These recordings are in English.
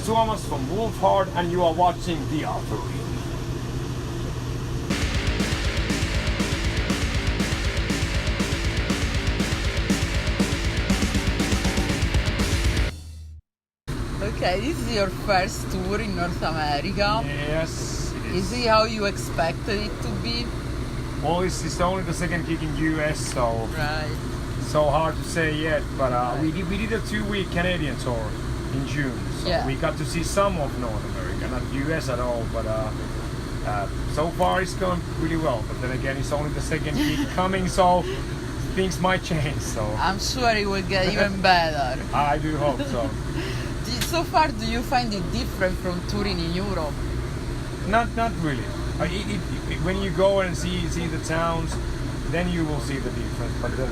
Tuomas from Wolfheart and you are watching The Offering. Okay, this is your first tour in North America. Yes, it is. Is it how you expected it to be? Well, it's only the second gig in US, so Right. so hard to say yet. But Right. we did a 2-week Canadian tour in June, so Yeah. we got to see some of North America, not US at all. But so far it's gone really well. But then again, it's only the second gig coming, so things might change. So I'm sure it will get even better. I do hope so. So far, do you find it different from touring in Europe? Not really. When you go and see the towns, then you will see the difference. But the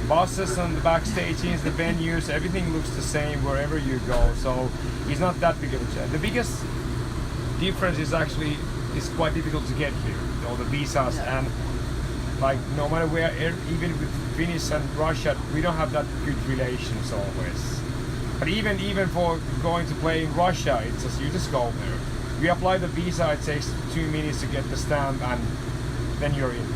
buses and the backstages, the venues, everything looks the same wherever you go. So it's not that big of a change. The biggest difference is actually it's quite difficult to get here. All the visas and like no matter where, even with Finnish and Russia, we don't have that good relations always. But even for going to play in Russia, it's just you just go there. You apply the visa, it takes 2 minutes to get the stamp, and then you're in.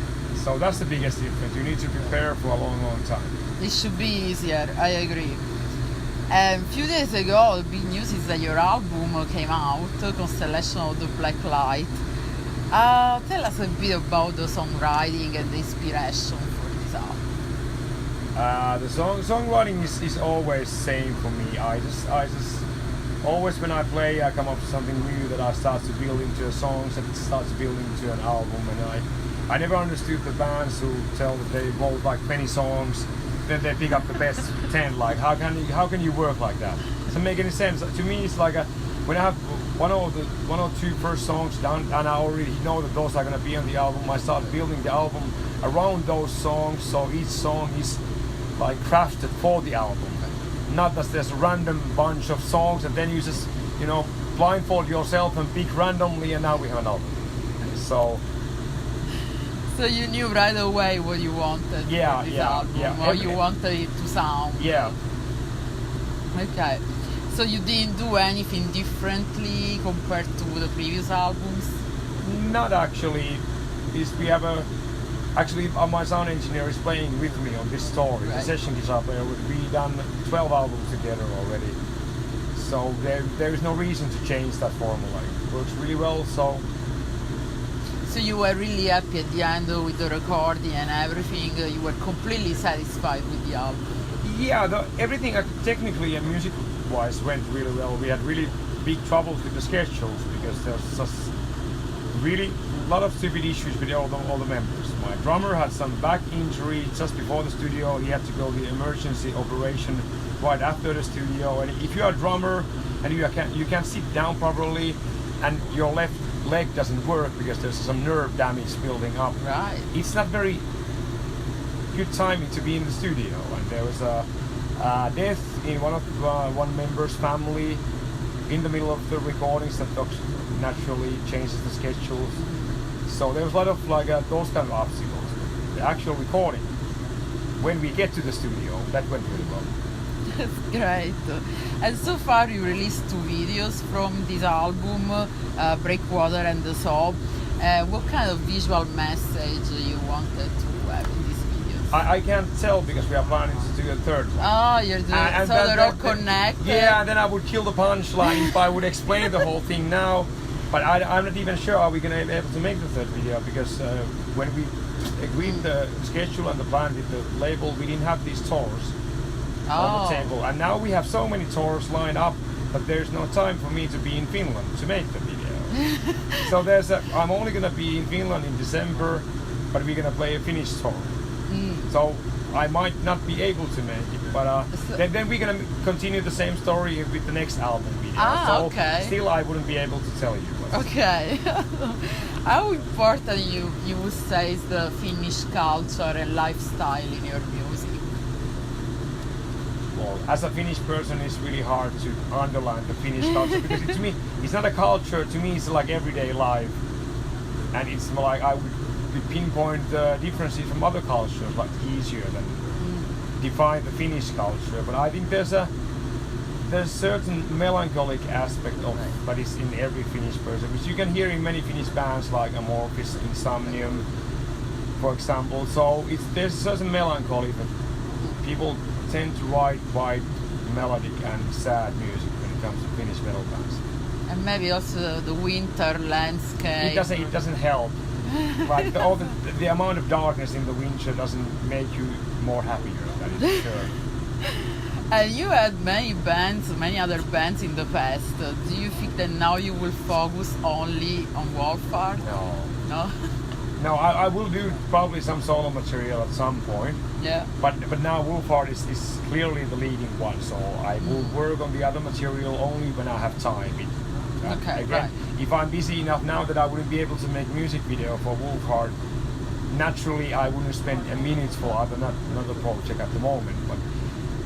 So that's the biggest difference. You need to prepare for a long time. It should be easier, I agree. A few days ago, the big news is that your album came out, Constellation of the Black Light. Tell us a bit about the songwriting and the inspiration for this album. The songwriting is always same for me. I just always when I play, I come up with something new that I start to build into a song, and it starts to build into an album. And I never understood the bands who tell that they wrote like 20 songs, then they pick up the best 10. Like how can you work like that? It doesn't make any sense. To me, it's like when I have one or two first songs done, and I already know that those are gonna be on the album. I start building the album around those songs, so each song is like crafted for the album. Not that there's a random bunch of songs and then you just, blindfold yourself and pick randomly and now we have an album. So you knew right away what you wanted for this album, how you wanted it to sound. Yeah. Okay. So you didn't do anything differently compared to the previous albums? Not actually. Actually, my sound engineer is playing with me on this story. Right. The session guitar player. We've done 12 albums together already. So there is no reason to change that formula. It works really well. So you were really happy at the end with the recording and everything. You were completely satisfied with the album. Yeah, everything technically and music-wise went really well. We had really big troubles with the schedules because there's just really a lot of stupid issues with all the members. My drummer had some back injury just before the studio. He had to go the emergency operation right after the studio. And if you're a drummer and you can't sit down properly and your left leg doesn't work because there's some nerve damage building up, Right. it's not very good timing to be in the studio. And there was a death in one member's family in the middle of the recordings that naturally changes the schedules. So there was a lot of those kind of obstacles. The actual recording, when we get to the studio, that went really well. That's great. And so far you released 2 videos from this album, Breakwater and The Sob. What kind of visual message you wanted to have in these videos? I can't tell because we are planning to do a third one. Oh, you're doing so they're all connected? Yeah, and then I would kill the punchline if I would explain the whole thing now. But I'm not even sure are we going to be able to make the third video because when we agreed the schedule and the plan with the label, we didn't have these tours on the table. And now we have so many tours lined up that there's no time for me to be in Finland to make the video. So I'm only going to be in Finland in December, but we're going to play a Finnish tour. So I might not be able to make it, but then we're going to continue the same story with the next album video. So okay. Still I wouldn't be able to tell you. Okay. How important you would say is the Finnish culture and lifestyle in your music? Well, as a Finnish person, it's really hard to underline the Finnish culture because to me, it's not a culture. To me, it's like everyday life, and it's like I would pinpoint the differences from other cultures like easier than define the Finnish culture. But I think there's there's certain melancholic aspect of that is in every Finnish person, which you can hear in many Finnish bands like Amorphis, Insomnium, for example. So there's a certain melancholy that people tend to write quite melodic and sad music when it comes to Finnish metal bands. And maybe also the winter landscape. It doesn't help. Like the amount of darkness in the winter doesn't make you more happier. That is sure. And you had many other bands in the past. Do you think that now you will focus only on Wolfheart? No. No, I will do probably some solo material at some point. Yeah. But now Wolfheart is clearly the leading one, so I will work on the other material only when I have time. Okay, again, right. If I'm busy enough now that I wouldn't be able to make music video for Wolfheart, naturally I wouldn't spend a minute for another project at the moment.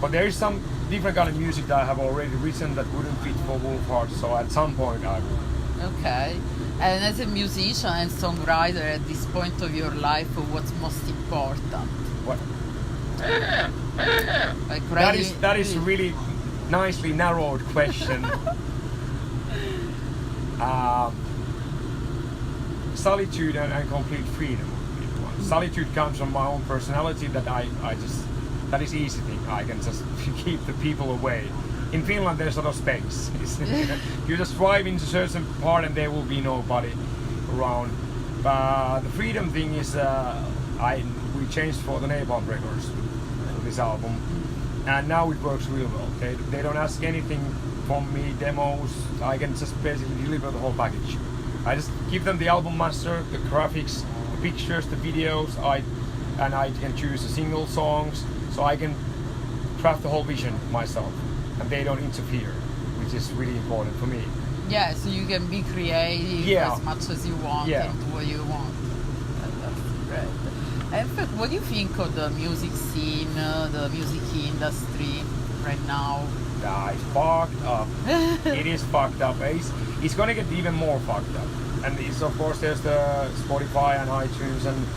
But there is some different kind of music that I have already written that wouldn't fit for Wolfheart, so at some point I will. Okay. And as a musician and songwriter at this point of your life, what's most important? What? Like That is a really nicely narrowed question. Solitude and complete freedom. Solitude comes from my own personality that is easy thing. I can just keep the people away. In Finland there's a lot of space. You just drive into a certain part and there will be nobody around. The freedom thing is we changed for the Napalm Records for this album, and now it works real well. They don't ask anything from me, demos. I can just basically deliver the whole package. I just give them the album master, the graphics, the pictures, the videos. I can choose the single songs, so I can craft the whole vision myself, and they don't interfere, which is really important for me. Yeah, so you can be creative as much as you want and what you want. That's great. And in fact, what do you think of the music scene, the music industry right now? It's fucked up. It is fucked up. It's gonna get even more fucked up. And it's, of course, there's the Spotify and iTunes and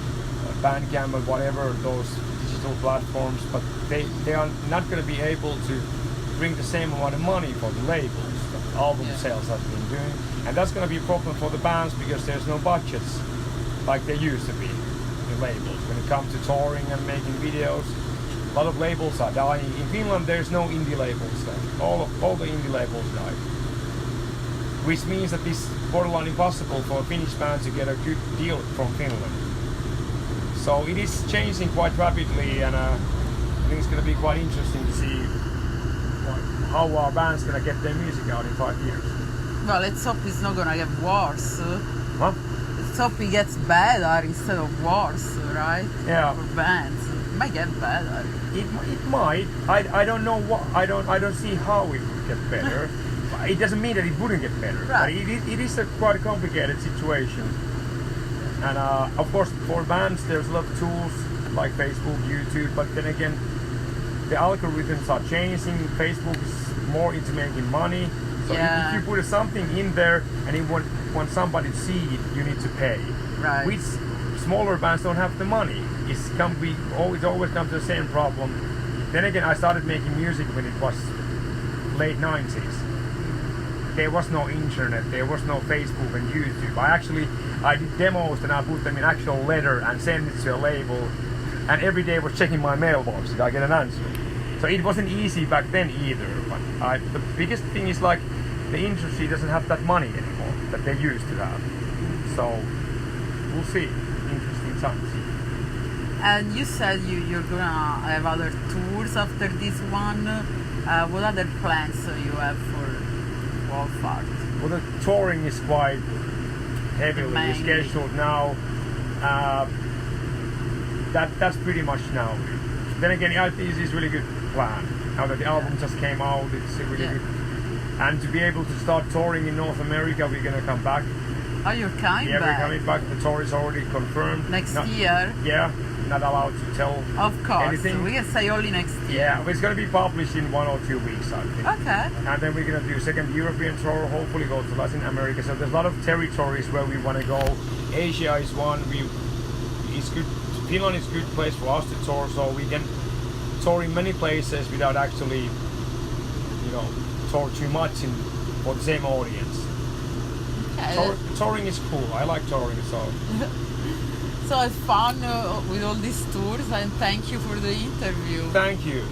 Bandcamp and whatever, those digital platforms, but they are not gonna be able to bring the same amount of money for the labels that album sales have been doing. And that's gonna be a problem for the bands because there's no budgets like there used to be, the labels. When it comes to touring and making videos, a lot of labels are dying. In Finland there's no indie labels left. All the indie labels died. Which means that it's borderline impossible for a Finnish band to get a good deal from Finland. So it is changing quite rapidly, and I think it's going to be quite interesting to see how our band's going to get their music out in 5 years. Well, let's hope it's not going to get worse. Huh? Let's hope it gets better instead of worse, right? Yeah. For bands. It might get better. It might. I don't know what. I don't see how it would get better. It doesn't mean that it wouldn't get better. Right. But it is a quite complicated situation. And of course, for bands, there's a lot of tools like Facebook, YouTube. But then again, the algorithms are changing. Facebook is more into making money. So if you put something in there and you want somebody to see it, you need to pay. Right. Which smaller bands don't have the money. It always comes to the same problem. Then again, I started making music when it was late 90s. There was no internet, there was no Facebook and YouTube. I did demos and I put them in actual letter and sent it to a label, and every day I was checking my mailbox, did I get an answer? So it wasn't easy back then either, but the biggest thing is like the industry doesn't have that money anymore that they used to have. So we'll see. Interesting times. And you said you're gonna have other tours after this one. What other plans you have for Wolfheart? Well, the touring is quite heavily scheduled now. That's pretty much now. Then again, this is really good plan. Now that the album just came out, it's really good. And to be able to start touring in North America, we're gonna come back. Oh, you're coming back? Yeah, we're coming back. The tour is already confirmed. Next year? Yeah, not allowed to tell anything. We can say only next year. Yeah, but it's gonna be published in 1 or 2 weeks, I think. Okay. And then we're gonna do second European tour, hopefully go to Latin America. So there's a lot of territories where we wanna go. Asia is one. It's good. Finland is a good place for us to tour, so we can tour in many places without actually, tour too much for the same audience. Touring is cool. I like touring, so. So it's fun with all these tours, and thank you for the interview. Thank you.